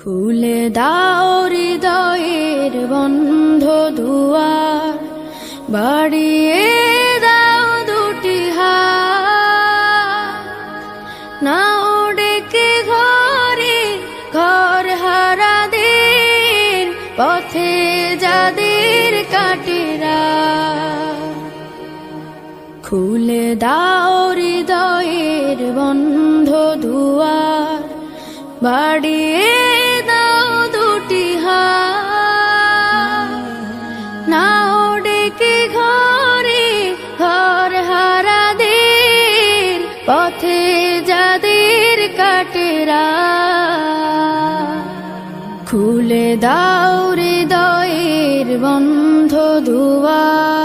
খুলে দাও হৃদয়ের বন্ধ দুয়ার, বাড়িয়ে দাও দুটি হাত, নাও ডেকে ঘরে ঘর হারা দিন, পথে যাদের কাটে রাত। খুলে দাও হৃদয়ের বন্ধ দুয়ার, বাড়িয়ে দাও দুটি হাত, নাও ডেকে ঘরে ঘর হারা দিন, পথে যাদের কাটে রাত। খুলে দাও হৃদয়ের বন্ধ দুয়ার।